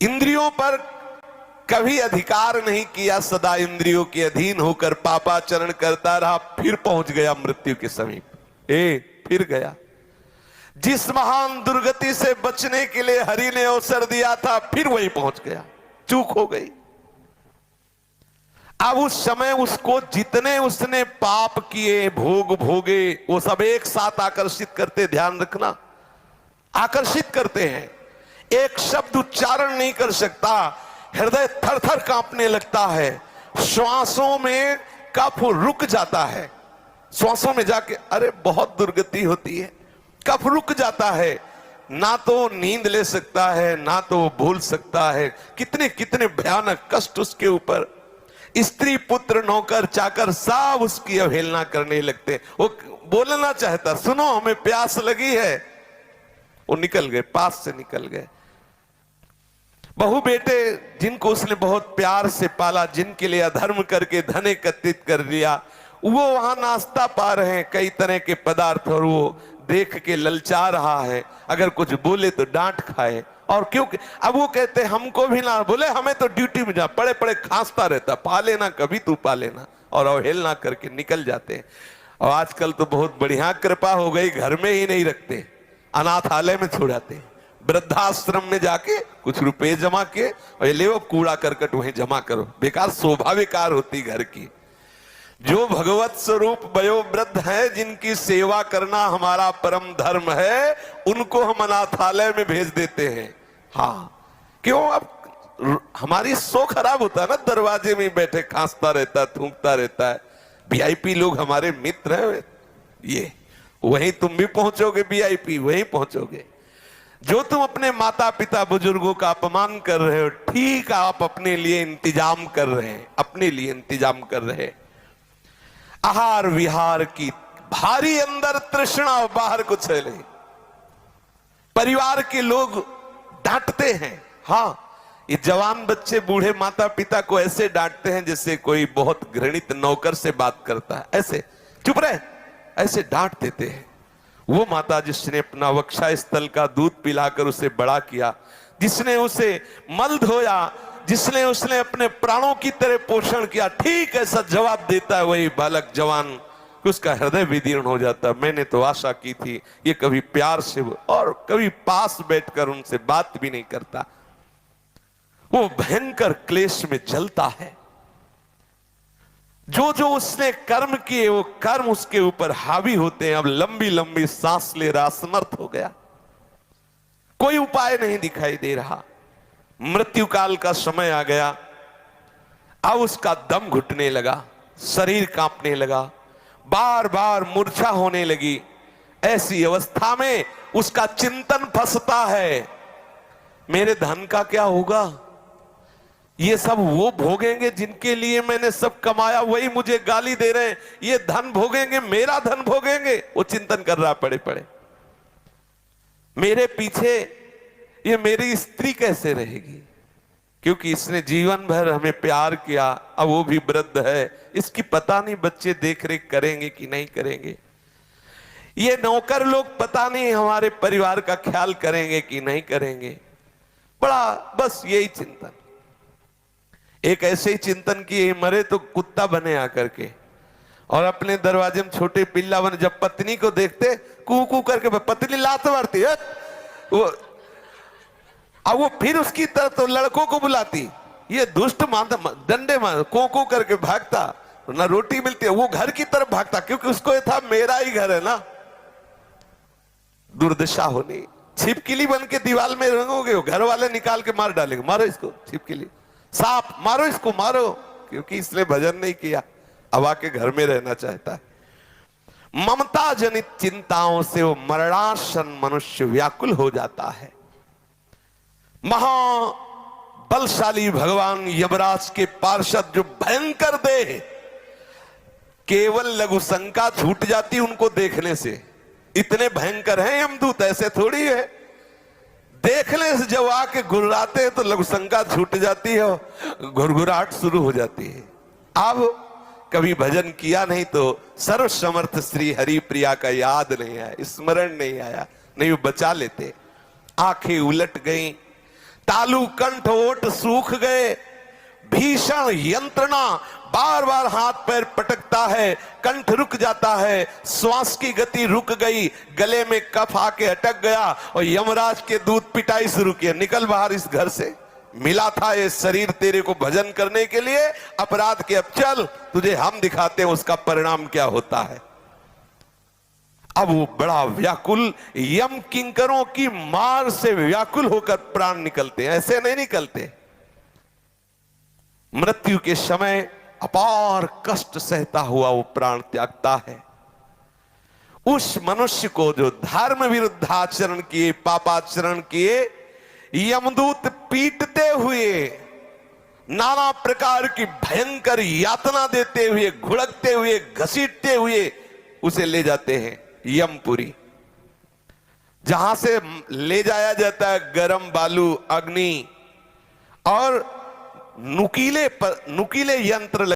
इंद्रियों पर कभी अधिकार नहीं किया, सदा इंद्रियों के अधीन होकर पापाचरण करता रहा, फिर पहुंच गया मृत्यु के समीप। फिर गया। जिस महान दुर्गति से बचने के लिए हरि ने अवसर दिया था, फिर वहीं पहुंच गया। चूक हो गई। अब उस समय उसको जितने उसने पाप किए, भोग भोगे, वो सब एक साथ आकर्षित करते, ध्यान रखना, आकर्षित करते हैं। एक शब्द उच्चारण नहीं कर सकता, हृदय थर थर कांपने लगता है, श्वासों में कफ रुक जाता है, श्वासों में जाके अरे बहुत दुर्गति होती है, कफ रुक जाता है, ना तो नींद ले सकता है, ना तो भूल सकता है। कितने कितने भयानक कष्ट उसके ऊपर। स्त्री पुत्र नौकर चाकर सब उसकी अवहेलना करने लगते। वो बोलना चाहता, सुनो हमें प्यास लगी है, वो निकल गए, पास से निकल गए। बहू बेटे जिनको उसने बहुत प्यार से पाला, जिनके लिए अधर्म करके धन एकत्रित कर लिया, वो वहां नाश्ता पा रहे हैं, कई तरह के पदार्थ, और वो देख के ललचा रहा है। अगर कुछ बोले तो डांट खाए। और क्योंकि अब वो कहते हमको भी ना बोले, हमें तो ड्यूटी में जा, पड़े पड़े खांसता रहता, पा लेना कभी तू पा लेना, और अवहेलना करके निकल जाते हैं। और आजकल तो बहुत बढ़िया कृपा हो गई, घर में ही नहीं रखते, अनाथालय में छोड़ाते, वृद्धाश्रम में जाके कुछ रुपए जमा किए और ये ले वो कूड़ा करकट वहीं जमा करो। बेकार शोभा बेकार होती घर की। जो भगवत स्वरूप वयोवृद्ध है, जिनकी सेवा करना हमारा परम धर्म है, उनको हम अनाथालय में भेज देते हैं। हाँ, क्यों? अब हमारी सो खराब होता है ना, दरवाजे में बैठे खांसता रहता, थूकता रहता है। वीआईपी लोग हमारे मित्र हैं, ये वहीं तुम भी पहुंचोगे, वीआईपी वहीं पहुंचोगे। जो तुम अपने माता पिता बुजुर्गों का अपमान कर रहे हो, ठीक आप अपने लिए इंतजाम कर रहे हैं, अपने लिए इंतजाम कर रहे हैं। आहार विहार की भारी अंदर तृष्णा, बाहर कुछ है नहीं। परिवार के लोग डांटते हैं। हाँ, ये जवान बच्चे बूढ़े माता पिता को ऐसे डांटते हैं जैसे कोई बहुत घृणित नौकर से बात करता है, ऐसे चुप रहे, ऐसे डांट देते हैं। वो माता जिसने अपना वक्षा स्थल का दूध पिलाकर उसे बड़ा किया, जिसने उसे मल धोया, जिसने उसने अपने प्राणों की तरह पोषण किया, ठीक ऐसा जवाब देता है वही बालक जवान, कि उसका हृदय विदीर्ण हो जाता। मैंने तो आशा की थी ये कभी प्यार से और कभी पास बैठकर उनसे बात भी नहीं करता। वो भयंकर क्लेश में जलता है। जो जो उसने कर्म किए, वो कर्म उसके ऊपर हावी होते हैं। अब लंबी लंबी सांस ले रहा, असमर्थ हो गया, कोई उपाय नहीं दिखाई दे रहा। मृत्यु काल का समय आ गया। अब उसका दम घुटने लगा, शरीर कांपने लगा, बार बार मूर्छा होने लगी। ऐसी अवस्था में उसका चिंतन फंसता है, मेरे धन का क्या होगा? ये सब वो भोगेंगे जिनके लिए मैंने सब कमाया, वही मुझे गाली दे रहे हैं। ये धन भोगेंगे, मेरा धन भोगेंगे। वो चिंतन कर रहा पड़े पड़े, मेरे पीछे ये मेरी स्त्री कैसे रहेगी? क्योंकि इसने जीवन भर हमें प्यार किया, अब वो भी वृद्ध है, इसकी पता नहीं बच्चे देख रेख करेंगे कि नहीं करेंगे। ये नौकर लोग पता नहीं हमारे परिवार का ख्याल करेंगे कि नहीं करेंगे। बड़ा बस यही चिंतन। एक ऐसे ही चिंतन किए, मरे तो कुत्ता बने आकर के, और अपने दरवाजे में छोटे पिल्ला बने। जब पत्नी को देखते कू कू करके पत्नी लात मारती है, वो अब वो फिर उसकी तरफ तो लड़कों को बुलाती, ये दुष्ट मानता, डंडे मार को करके भागता, ना रोटी मिलती है, वो घर की तरफ भागता, क्योंकि उसको ये था मेरा ही घर है ना। दुर्दशा होनी। छिपकली बन के दीवार में रंगोगे, घर वाले निकाल के मार डालेंगे, मारो इसको छिपकली, सांप मारो इसको, मारो, क्योंकि इसने भजन नहीं किया, अब आके घर में रहना चाहता है। ममता जनित चिंताओं से वो मरणासन मनुष्य व्याकुल हो जाता है। महाबलशाली भगवान यमराज के पार्षद जो भयंकर देह, केवल लघु शंका छूट जाती उनको देखने से। इतने भयंकर हैं यमदूत, ऐसे थोड़ी है। देखने से जब आके गुर्राते हैं तो लघु शंका छूट जाती है, घुरघुराहट शुरू हो जाती है। अब कभी भजन किया नहीं तो सर्व समर्थ श्री हरि प्रिया का याद नहीं आया, स्मरण नहीं आया, नहीं वो बचा लेते। आंखें उलट गई, तालु कंठ ओट सूख गए, भीषण यंत्रणा, बार बार हाथ पैर पटकता है, कंठ रुक जाता है, श्वास की गति रुक गई, गले में कफ आके अटक गया और यमराज के दूत पिटाई शुरू किया, निकल बाहर इस घर से, मिला था ये शरीर तेरे को भजन करने के लिए, अपराध के अब चल, तुझे हम दिखाते हैं उसका परिणाम क्या होता है। अब वो बड़ा व्याकुल, यम किंकरों की मार से व्याकुल होकर प्राण निकलते हैं, ऐसे नहीं निकलते। मृत्यु के समय अपार कष्ट सहता हुआ वो प्राण त्यागता है। उस मनुष्य को जो धर्म विरुद्ध आचरण किए, पापाचरण किए, यमदूत पीटते हुए, नाना प्रकार की भयंकर यातना देते हुए, घुड़कते हुए, घसीटते हुए उसे ले जाते हैं यमपुरी, जहां से ले जाया जाता है गरम बालू, अग्नि और नुकीले यंत्र